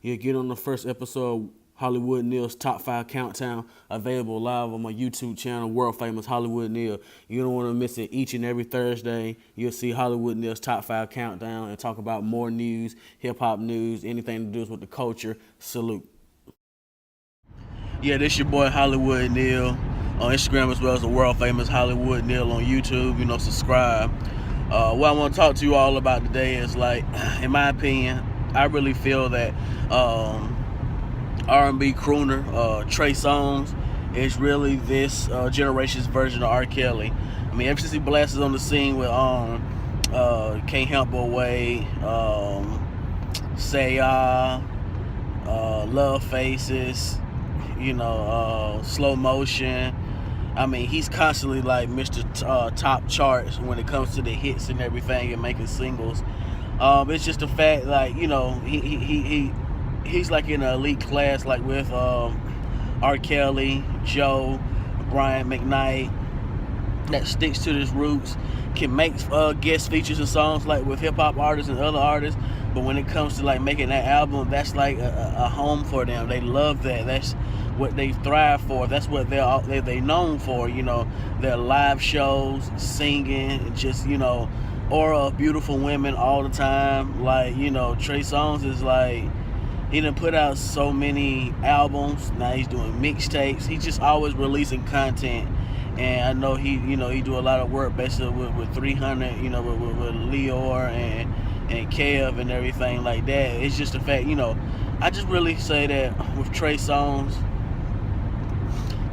You'll get on the first episode of Hollywood Neil's Top 5 Countdown, available live on my YouTube channel, World Famous Hollywood Neil. You don't want to miss it. Each and every Thursday, you'll see Hollywood Neil's Top 5 Countdown and talk about more news, hip-hop news, anything to do with the culture. Salute. Yeah, this your boy Hollywood Neil on Instagram, as well as the World Famous Hollywood Neil on YouTube. Subscribe. What I want to talk to you all about today is, like, in my opinion, I really feel that R&B crooner Trey Songz is really this generation's version of R.Kelly. I mean, ever since he blasted on the scene with Can't Help But Wait, Say Love Faces, Slow Motion. I mean, he's constantly like Mr. Top charts when it comes to the hits and everything and making singles. It's just the fact, like, he's like in an elite class, like with R.Kelly, Joe, Brian McKnight, that sticks to his roots, can make guest features and songs like with hip hop artists and other artists. But when it comes to like making that album, that's like a home for them. They love that. That's what they thrive for. That's what they're known for. Their live shows, singing, just aura of beautiful women all the time. Like, Trey Songz is like, he done put out so many albums. Now he's doing mixtapes. He's just always releasing content. And I know he do a lot of work basically with 300, with Leor and Kev and everything like that. It's just the fact, I just really say that with Trey Songz,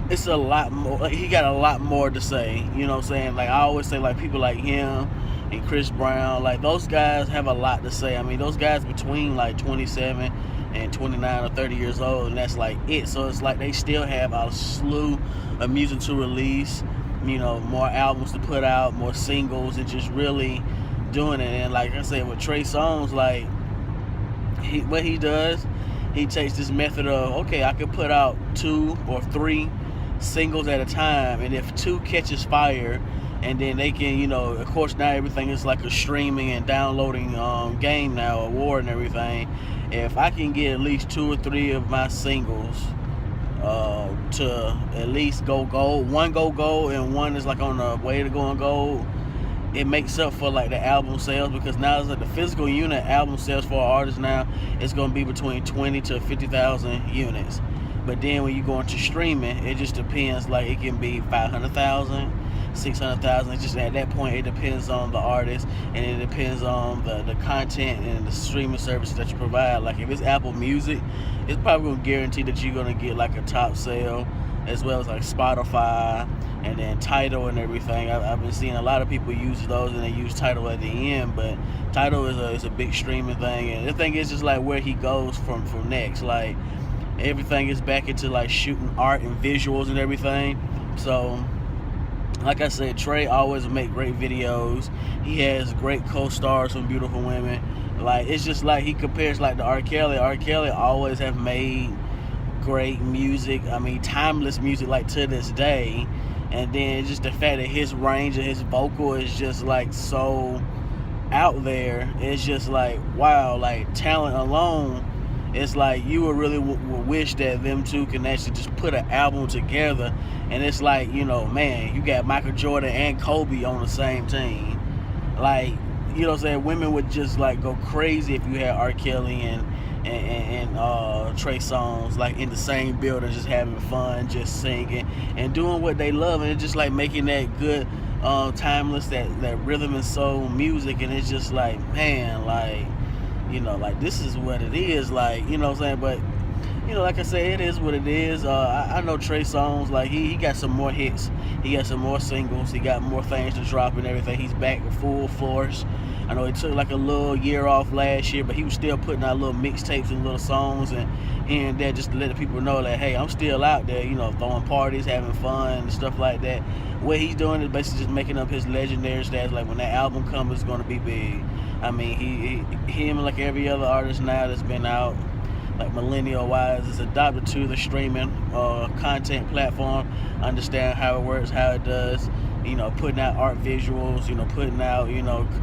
it's a lot more. Like, he got a lot more to say. You know what I'm saying? Like, I always say, like, people like him and Chris Brown, like, those guys have a lot to say. I mean, those guys between like 27 and 29 or 30 years old, and that's like it. So it's like they still have a slew of music to release, more albums to put out, more singles, and just really doing it. And like I said, with Trey Songz, like, what he does, he takes this method of, okay, I could put out 2 or 3 singles at a time, and if 2 catches fire, and then they can, of course, now everything is like a streaming and downloading game now, a war and everything. If I can get at least 2 or 3 of my singles to at least go gold, one go gold and one is like on the way to going gold, it makes up for like the album sales, because now it's like the physical unit album sales for artists now, it's going to be between 20 to 50,000 units. But then when you go into streaming, it just depends. Like, it can be 500,000, 600,000. It's just at that point, it depends on the artist, and it depends on the content and the streaming services that you provide. Like, if it's Apple Music, it's probably going to guarantee that you're going to get like a top sale, as well as like Spotify and then Tidal and everything. I've been seeing a lot of people use those, and they use Tidal at the end, but Tidal is a big streaming thing. And the thing is just like where he goes from next. Like, everything is back into like shooting art and visuals and everything. So like I said, Trey always make great videos. He has great co-stars from beautiful women. Like, it's just like he compares like to R.Kelly. R.Kelly always have made great music. I mean, timeless music, like to this day. And then just the fact that his range of his vocal is just like so out there. It's just like, wow, like talent alone. It's like you would really wish that them two can actually just put an album together. And it's like, man, you got Michael Jordan and Kobe on the same team. Like, what I'm saying? Women would just like go crazy if you had R.Kelly and Trey Songz like in the same building, just having fun, just singing and doing what they love, and it's just like making that good timeless, that rhythm and soul music. And it's just like, man, like, like, this is what it is, like, what I'm saying? But, like I said, it is what it is. I know Trey Songz, like, he got some more hits. He got some more singles. He got more things to drop and everything. He's back with full force. I know he took like a little year off last year, but he was still putting out little mixtapes and little songs and here and there, just to let the people know that, hey, I'm still out there, throwing parties, having fun and stuff like that. What he's doing is basically just making up his legendary status. Like, when that album comes, it's going to be big. I mean, him, like every other artist now that's been out, like millennial wise, is adopted to the streaming content platform, understand how it works, how it does, putting out art visuals, putting out,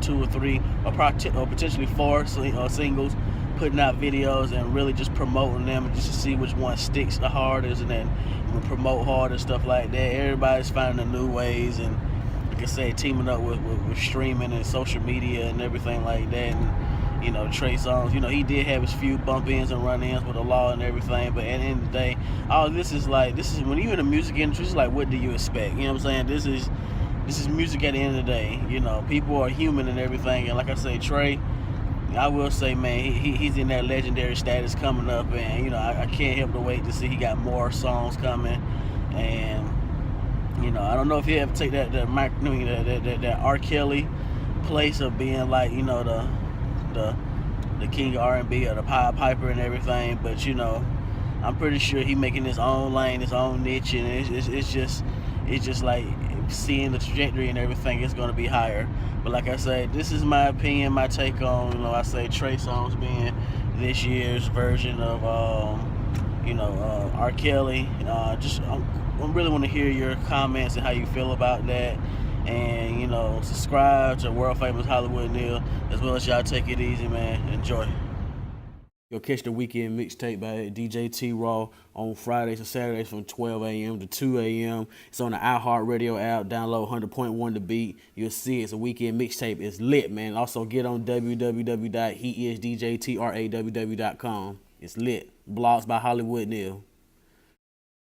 2 or 3 or potentially 4 singles putting out videos and really just promoting them just to see which one sticks the hardest, and then promote hard and stuff like that. Everybody's finding new ways, and like I say, teaming up with streaming and social media and everything like that. And Trey Songz, he did have his few bump ins and run ins with the law and everything, but at the end of the day, all this is when you're in the music industry, it's like, what do you expect? You know what I'm saying? This is music at the end of the day. People are human and everything, and like I say, Trey, I will say, man, he's in that legendary status coming up, and I can't help to wait to see he got more songs coming. And I don't know if he ever take that R.Kelly place of being like the king of R&B or the Pied Piper and everything, but I'm pretty sure he making his own lane, his own niche, and it's just like seeing the trajectory and everything is going to be higher. But like I said, this is my opinion, my take on I say Trey Songz being this year's version of R.Kelly. I really want to hear your comments and how you feel about that. And subscribe to World Famous Hollywood Neil, as well as y'all take it easy, man. Enjoy. You'll catch the weekend mixtape by DJ T-Raw on Fridays and Saturdays from 12 a.m. to 2 a.m. It's on the iHeartRadio app. Download 100.1 The Beat. You'll see it's a weekend mixtape. It's lit, man. Also get on www.heisdjtraw.com. It's lit. Blogs by Hollywood Neil.